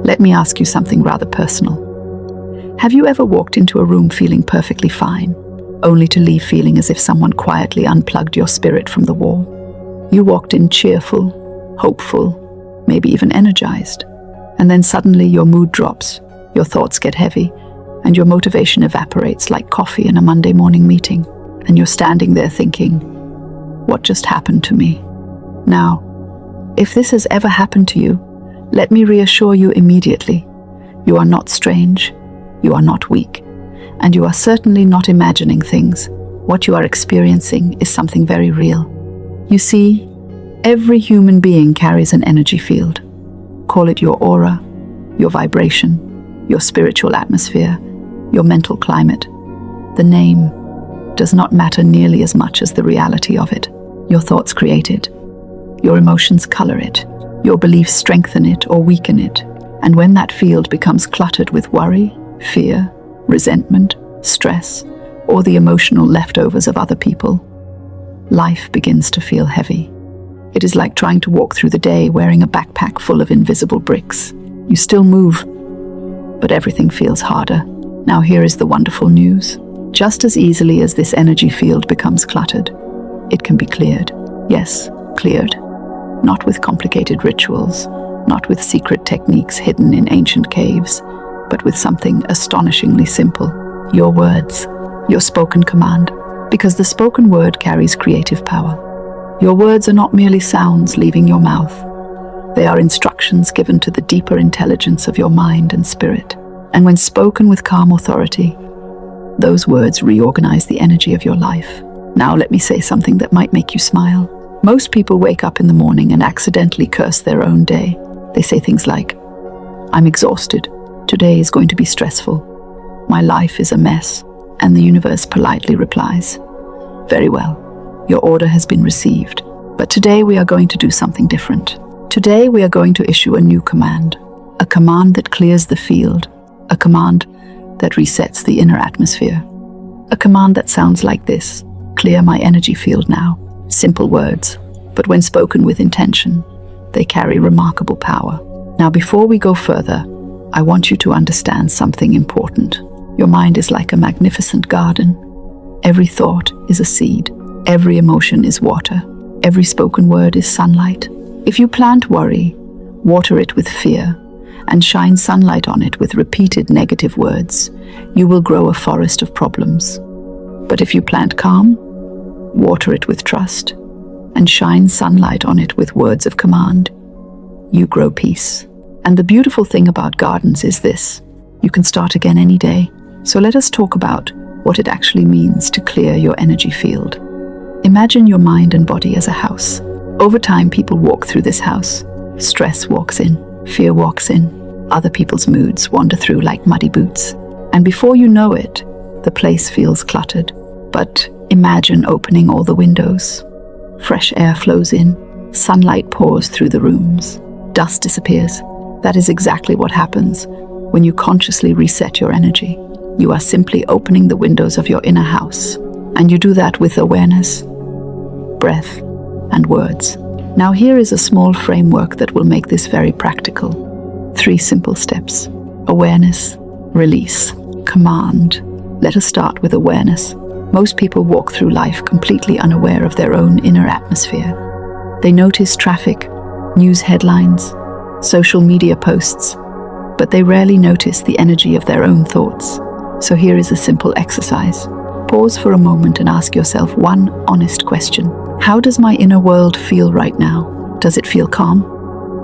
let me ask you something rather personal. Have you ever walked into a room feeling perfectly fine, only to leave feeling as if someone quietly unplugged your spirit from the wall? You walked in cheerful, hopeful, maybe even energized, and then suddenly your mood drops, your thoughts get heavy, and your motivation evaporates like coffee in a Monday morning meeting, and you're standing there thinking, what just happened to me? Now, if this has ever happened to you, let me reassure you immediately. You are not strange, you are not weak, and you are certainly not imagining things. What you are experiencing is something very real. You see, every human being carries an energy field. Call it your aura, your vibration, your spiritual atmosphere, your mental climate. The name does not matter nearly as much as the reality of it. Your thoughts create it. Your emotions color it. Your beliefs strengthen it or weaken it. And when that field becomes cluttered with worry, fear, resentment, stress, or the emotional leftovers of other people, life begins to feel heavy. It is like trying to walk through the day wearing a backpack full of invisible bricks. You still move, but everything feels harder. Now here is the wonderful news. Just as easily as this energy field becomes cluttered, it can be cleared. Yes, cleared. Not with complicated rituals, not with secret techniques hidden in ancient caves, but with something astonishingly simple. Your words, your spoken command. Because the spoken word carries creative power. Your words are not merely sounds leaving your mouth. They are instructions given to the deeper intelligence of your mind and spirit. And when spoken with calm authority, those words reorganize the energy of your life. Now let me say something that might make you smile. Most people wake up in the morning and accidentally curse their own day. They say things like, I'm exhausted. Today is going to be stressful. My life is a mess. And the universe politely replies, very well, your order has been received. But today we are going to do something different. Today we are going to issue a new command. A command that clears the field. A command that resets the inner atmosphere. A command that sounds like this: clear my energy field now. Simple words, but when spoken with intention, they carry remarkable power. Now before we go further, I want you to understand something important. Your mind is like a magnificent garden. Every thought is a seed. Every emotion is water. Every spoken word is sunlight. If you plant worry, water it with fear, and shine sunlight on it with repeated negative words, you will grow a forest of problems. But if you plant calm, water it with trust, and shine sunlight on it with words of command, you grow peace. And the beautiful thing about gardens is this: you can start again any day. So let us talk about what it actually means to clear your energy field. Imagine your mind and body as a house. Over time, people walk through this house. Stress walks in, fear walks in, other people's moods wander through like muddy boots. And before you know it, the place feels cluttered. But imagine opening all the windows. Fresh air flows in, sunlight pours through the rooms, dust disappears. That is exactly what happens when you consciously reset your energy. You are simply opening the windows of your inner house. And you do that with awareness, breath, and words. Now here is a small framework that will make this very practical. 3 simple steps: awareness, release, command. Let us start with awareness. Most people walk through life completely unaware of their own inner atmosphere. They notice traffic, news headlines, social media posts, but they rarely notice the energy of their own thoughts. So here is a simple exercise. Pause for a moment and ask yourself one honest question. How does my inner world feel right now? Does it feel calm,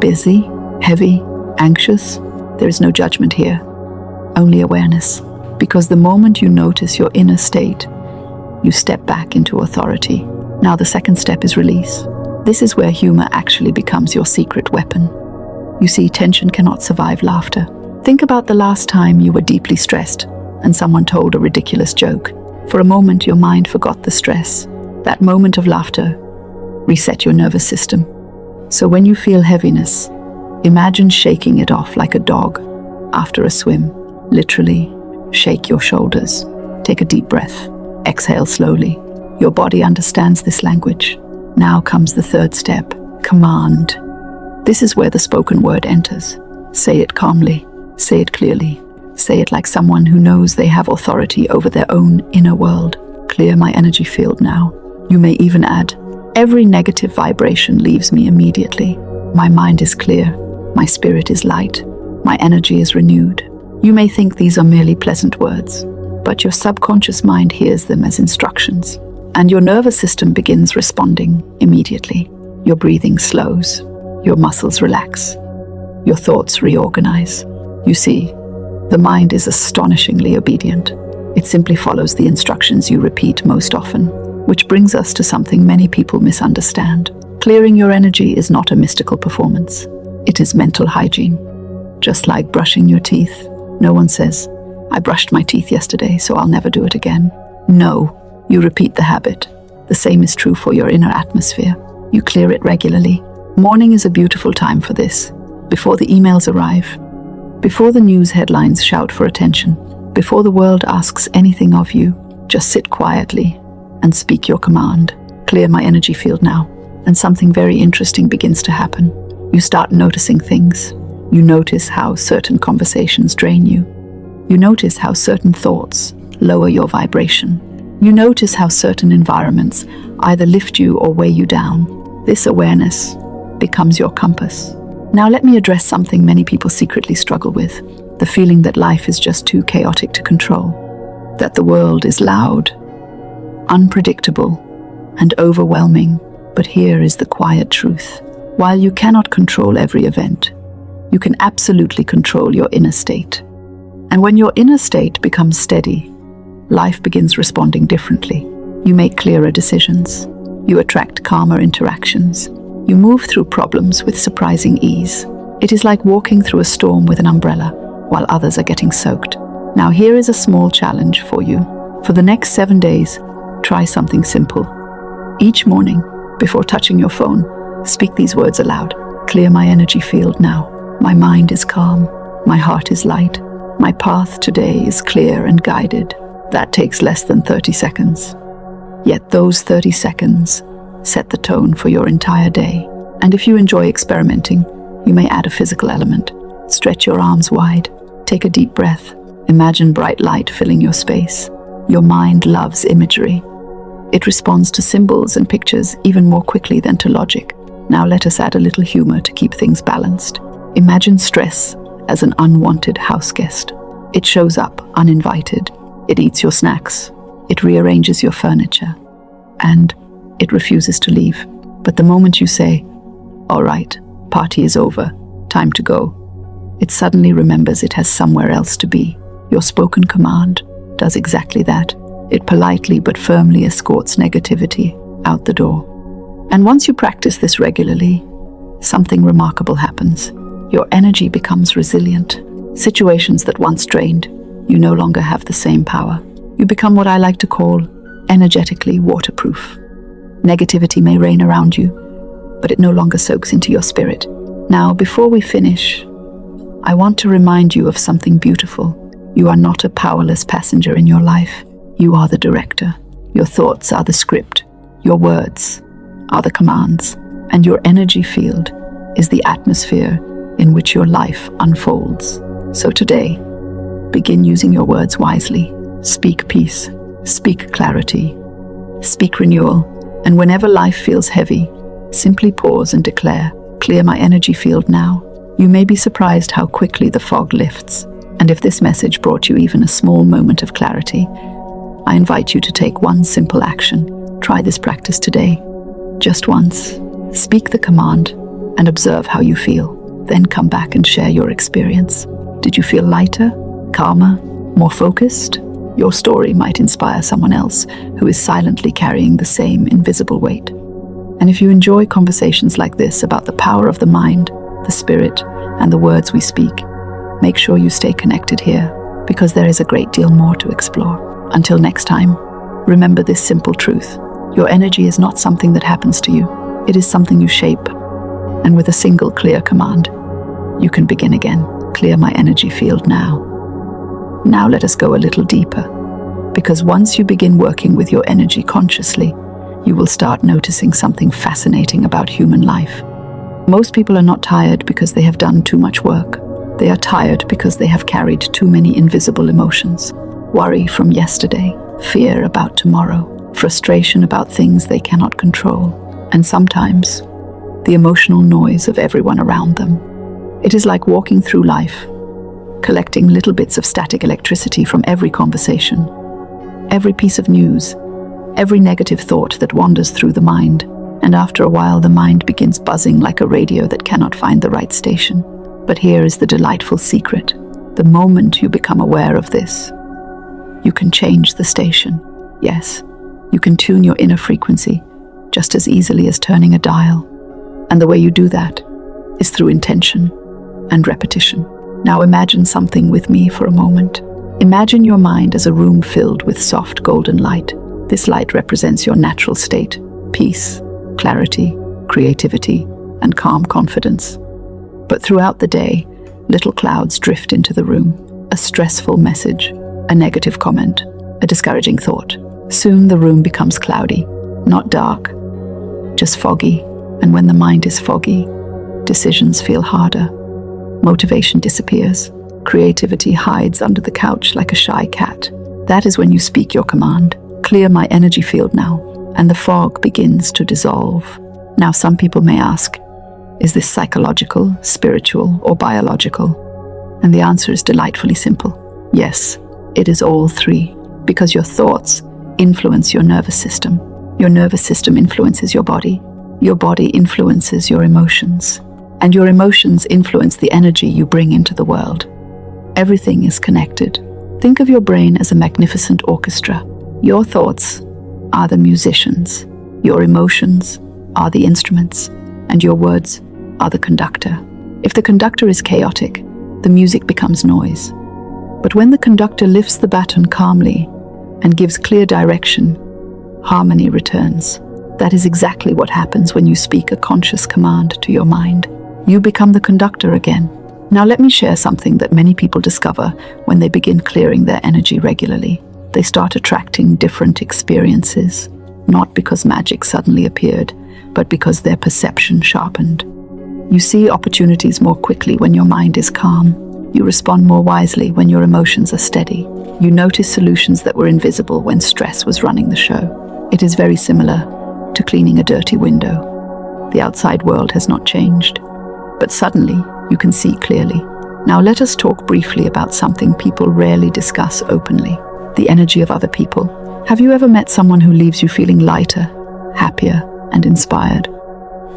busy, heavy, anxious? There is no judgment here, only awareness. Because the moment you notice your inner state, you step back into authority. Now the second step is release. This is where humor actually becomes your secret weapon. You see, tension cannot survive laughter. Think about the last time you were deeply stressed and someone told a ridiculous joke. For a moment, your mind forgot the stress. That moment of laughter reset your nervous system. So when you feel heaviness, imagine shaking it off like a dog after a swim. Literally, shake your shoulders. Take a deep breath. Exhale slowly. Your body understands this language. Now comes the third step, command. This is where the spoken word enters. Say it calmly. Say it clearly. Say it like someone who knows they have authority over their own inner world. Clear my energy field now. You may even add, every negative vibration leaves me immediately. My mind is clear. My spirit is light. My energy is renewed. You may think these are merely pleasant words, but your subconscious mind hears them as instructions, and your nervous system begins responding immediately. Your breathing slows. Your muscles relax. Your thoughts reorganize. You see, the mind is astonishingly obedient. It simply follows the instructions you repeat most often, which brings us to something many people misunderstand. Clearing your energy is not a mystical performance. It is mental hygiene. Just like brushing your teeth, no one says, I brushed my teeth yesterday, so I'll never do it again. No, you repeat the habit. The same is true for your inner atmosphere. You clear it regularly. Morning is a beautiful time for this. Before the emails arrive, before the news headlines shout for attention, before the world asks anything of you, just sit quietly and speak your command. Clear my energy field now. And something very interesting begins to happen. You start noticing things. You notice how certain conversations drain you. You notice how certain thoughts lower your vibration. You notice how certain environments either lift you or weigh you down. This awareness becomes your compass. Now let me address something many people secretly struggle with, the feeling that life is just too chaotic to control, that the world is loud, unpredictable, and overwhelming. But here is the quiet truth. While you cannot control every event, you can absolutely control your inner state. And when your inner state becomes steady, life begins responding differently. You make clearer decisions. You attract calmer interactions. You move through problems with surprising ease. It is like walking through a storm with an umbrella, while others are getting soaked. Now here is a small challenge for you. For the next 7 days, try something simple. Each morning, before touching your phone, speak these words aloud. Clear my energy field now. My mind is calm. My heart is light. My path today is clear and guided. That takes less than 30 seconds. Yet those 30 seconds set the tone for your entire day. And if you enjoy experimenting, you may add a physical element. Stretch your arms wide. Take a deep breath. Imagine bright light filling your space. Your mind loves imagery. It responds to symbols and pictures even more quickly than to logic. Now let us add a little humor to keep things balanced. Imagine stress as an unwanted house guest. It shows up uninvited. It eats your snacks. It rearranges your furniture. And it refuses to leave. But the moment you say, all right, party is over, time to go, it suddenly remembers it has somewhere else to be. Your spoken command does exactly that. It politely but firmly escorts negativity out the door. And once you practice this regularly, something remarkable happens. Your energy becomes resilient. Situations that once drained, you no longer have the same power. You become what I like to call energetically waterproof. Negativity may reign around you, but it no longer soaks into your spirit. Now, before we finish, I want to remind you of something beautiful. You are not a powerless passenger in your life. You are the director. Your thoughts are the script. Your words are the commands. And your energy field is the atmosphere in which your life unfolds. So today, begin using your words wisely. Speak peace. Speak clarity. Speak renewal. And whenever life feels heavy, simply pause and declare, clear my energy field now. You may be surprised how quickly the fog lifts. And if this message brought you even a small moment of clarity, I invite you to take one simple action. Try this practice today. Just once. Speak the command and observe how you feel. Then come back and share your experience. Did you feel lighter, calmer, more focused? Your story might inspire someone else who is silently carrying the same invisible weight. And if you enjoy conversations like this about the power of the mind, the spirit, and the words we speak, make sure you stay connected here, because there is a great deal more to explore. Until next time, remember this simple truth. Your energy is not something that happens to you. It is something you shape. And with a single clear command, you can begin again. Clear my energy field now. Now let us go a little deeper, because once you begin working with your energy consciously, you will start noticing something fascinating about human life. Most people are not tired because they have done too much work. They are tired because they have carried too many invisible emotions. Worry from yesterday, fear about tomorrow, frustration about things they cannot control, and sometimes the emotional noise of everyone around them. It is like walking through life, collecting little bits of static electricity from every conversation, every piece of news, every negative thought that wanders through the mind, and after a while the mind begins buzzing like a radio that cannot find the right station. But here is the delightful secret. The moment you become aware of this, you can change the station. Yes, you can tune your inner frequency just as easily as turning a dial. And the way you do that is through intention and repetition. Now imagine something with me for a moment. Imagine your mind as a room filled with soft golden light. This light represents your natural state: peace, clarity, creativity, and calm confidence. But throughout the day, little clouds drift into the room. A stressful message, a negative comment, a discouraging thought. Soon the room becomes cloudy, not dark, just foggy. And when the mind is foggy, decisions feel harder. Motivation disappears. Creativity hides under the couch like a shy cat. That is when you speak your command. Clear my energy field now. And the fog begins to dissolve. Now some people may ask, is this psychological, spiritual, or biological? And the answer is delightfully simple. Yes, it is all three. Because your thoughts influence your nervous system. Your nervous system influences your body. Your body influences your emotions. And your emotions influence the energy you bring into the world. Everything is connected. Think of your brain as a magnificent orchestra. Your thoughts are the musicians. Your emotions are the instruments. And your words are the conductor. If the conductor is chaotic, the music becomes noise. But when the conductor lifts the baton calmly and gives clear direction, harmony returns. That is exactly what happens when you speak a conscious command to your mind. You become the conductor again. Now let me share something that many people discover when they begin clearing their energy regularly. They start attracting different experiences, not because magic suddenly appeared, but because their perception sharpened. You see opportunities more quickly when your mind is calm. You respond more wisely when your emotions are steady. You notice solutions that were invisible when stress was running the show. It is very similar to cleaning a dirty window. The outside world has not changed, but suddenly you can see clearly. Now let us talk briefly about something people rarely discuss openly: the energy of other people. Have you ever met someone who leaves you feeling lighter, happier, and inspired,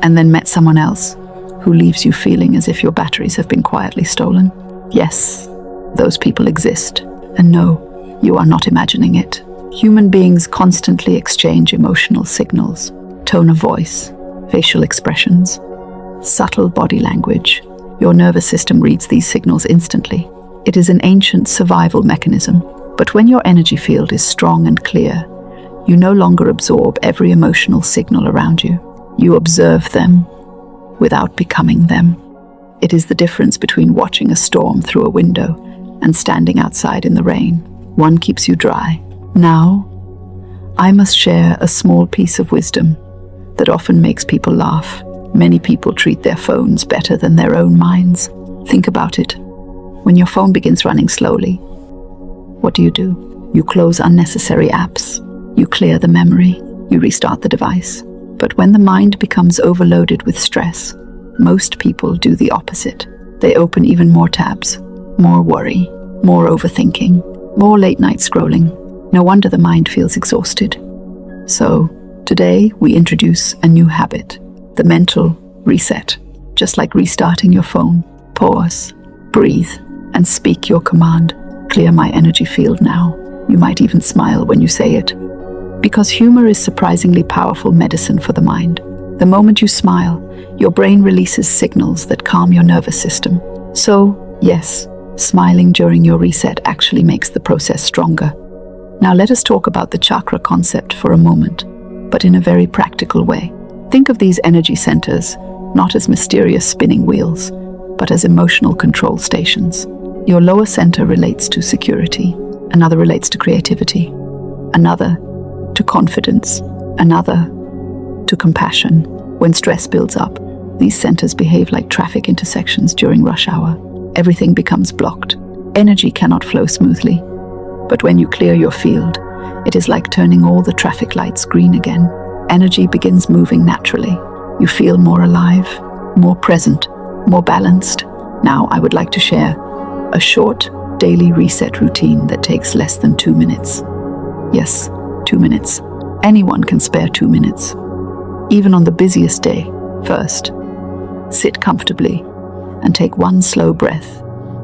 and then met someone else who leaves you feeling as if your batteries have been quietly stolen? Yes, those people exist. And no, you are not imagining it. Human beings constantly exchange emotional signals: tone of voice, facial expressions, subtle body language. Your nervous system reads these signals instantly. It is an ancient survival mechanism. But when your energy field is strong and clear, you no longer absorb every emotional signal around you. You observe them without becoming them. It is the difference between watching a storm through a window and standing outside in the rain. One keeps you dry. Now, I must share a small piece of wisdom that often makes people laugh. Many people treat their phones better than their own minds. Think about it. When your phone begins running slowly, what do? You close unnecessary apps. You clear the memory. You restart the device. But when the mind becomes overloaded with stress, most people do the opposite. They open even more tabs, more worry, more overthinking, more late-night scrolling. No wonder the mind feels exhausted. So, today we introduce a new habit: the mental reset. Just like restarting your phone, pause, breathe, and speak your command. Clear my energy field now. You might even smile when you say it. Because humor is surprisingly powerful medicine for the mind. The moment you smile, your brain releases signals that calm your nervous system. So, yes, smiling during your reset actually makes the process stronger. Now let us talk about the chakra concept for a moment, but in a very practical way. Think of these energy centers not as mysterious spinning wheels, but as emotional control stations. Your lower center relates to security, another relates to creativity, another to confidence, another to compassion. When stress builds up, these centers behave like traffic intersections during rush hour. everything becomes blocked. Energy cannot flow smoothly. But when you clear your field, it is like turning all the traffic lights green again. Energy begins moving naturally. You feel more alive, more present, more balanced. Now I would like to share a short daily reset routine that takes less than 2 minutes. Yes, 2 minutes. Anyone can spare 2 minutes. Even on the busiest day. First, sit comfortably and take one slow breath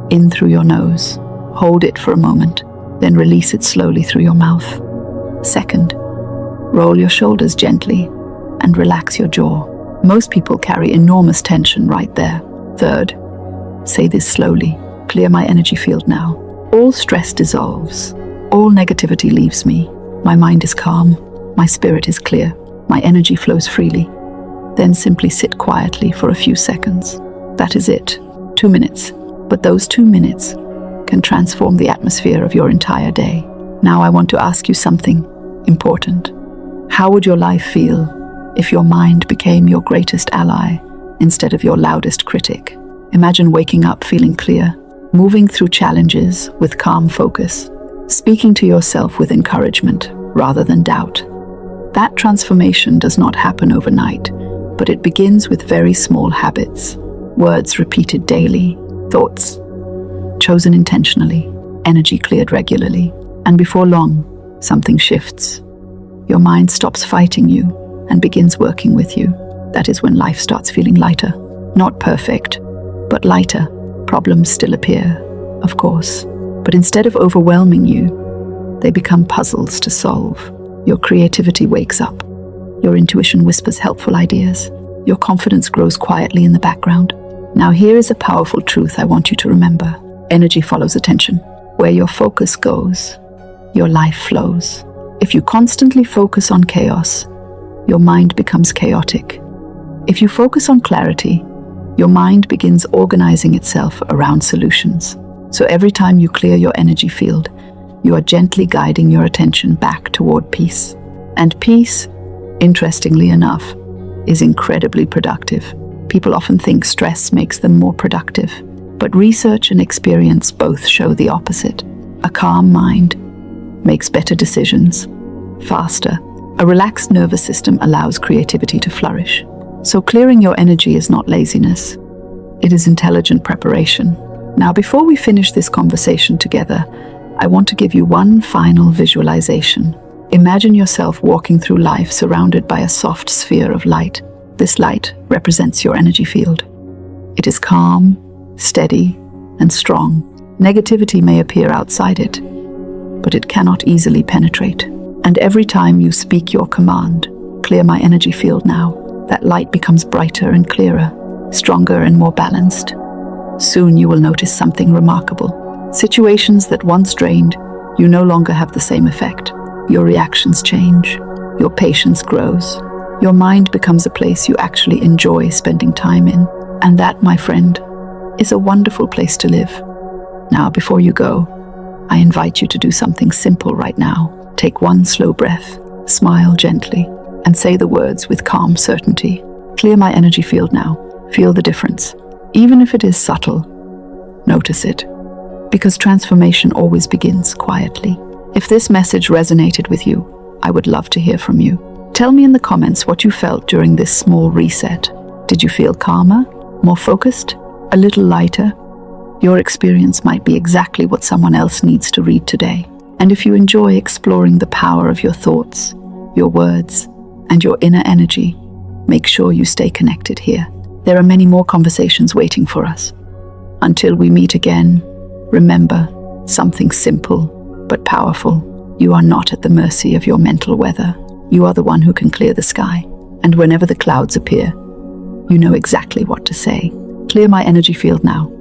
in through your nose. Hold it for a moment, then release it slowly through your mouth. Second, roll your shoulders gently and relax your jaw. Most people carry enormous tension right there. Third, say this slowly. Clear my energy field now. All stress dissolves. All negativity leaves me. My mind is calm. My spirit is clear. My energy flows freely. Then simply sit quietly for a few seconds. That is it. 2 minutes. But those 2 minutes can transform the atmosphere of your entire day. Now I want to ask you something important. How would your life feel if your mind became your greatest ally instead of your loudest critic? Imagine waking up feeling clear, moving through challenges with calm focus, speaking to yourself with encouragement rather than doubt. That transformation does not happen overnight, but it begins with very small habits, words repeated daily, thoughts chosen intentionally, energy cleared regularly, and before long, something shifts. Your mind stops fighting you and begins working with you. That is when life starts feeling lighter. Not perfect, but lighter. Problems still appear, of course, but instead of overwhelming you, they become puzzles to solve. Your creativity wakes up. Your intuition whispers helpful ideas. Your confidence grows quietly in the background. Now here is a powerful truth I want you to remember. Energy follows attention. Where your focus goes, your life flows. If you constantly focus on chaos, your mind becomes chaotic. If you focus on clarity, your mind begins organizing itself around solutions. So every time you clear your energy field, you are gently guiding your attention back toward peace. And peace, interestingly enough, is incredibly productive. People often think stress makes them more productive, but research and experience both show the opposite. A calm mind makes better decisions, faster. A relaxed nervous system allows creativity to flourish. So clearing your energy is not laziness. It is intelligent preparation. Now, before we finish this conversation together, I want to give you one final visualization. Imagine yourself walking through life surrounded by a soft sphere of light. This light represents your energy field. It is calm, steady, and strong. Negativity may appear outside it, but it cannot easily penetrate. And every time you speak your command, clear my energy field now, that light becomes brighter and clearer, stronger and more balanced. Soon you will notice something remarkable. Situations that once drained you no longer have the same effect. Your reactions change, your patience grows, your mind becomes a place you actually enjoy spending time in. And that, my friend, is a wonderful place to live. Now, before you go, I invite you to do something simple right now. Take one slow breath, smile gently, and say the words with calm certainty. Clear my energy field now. Feel the difference. Even if it is subtle, notice it. Because transformation always begins quietly. If this message resonated with you, I would love to hear from you. Tell me in the comments what you felt during this small reset. Did you feel calmer, more focused, a little lighter? Your experience might be exactly what someone else needs to read today. And if you enjoy exploring the power of your thoughts, your words, and your inner energy, make sure you stay connected here. There are many more conversations waiting for us. Until we meet again, remember something simple but powerful. You are not at the mercy of your mental weather. You are the one who can clear the sky. And whenever the clouds appear, you know exactly what to say. Clear my energy field now.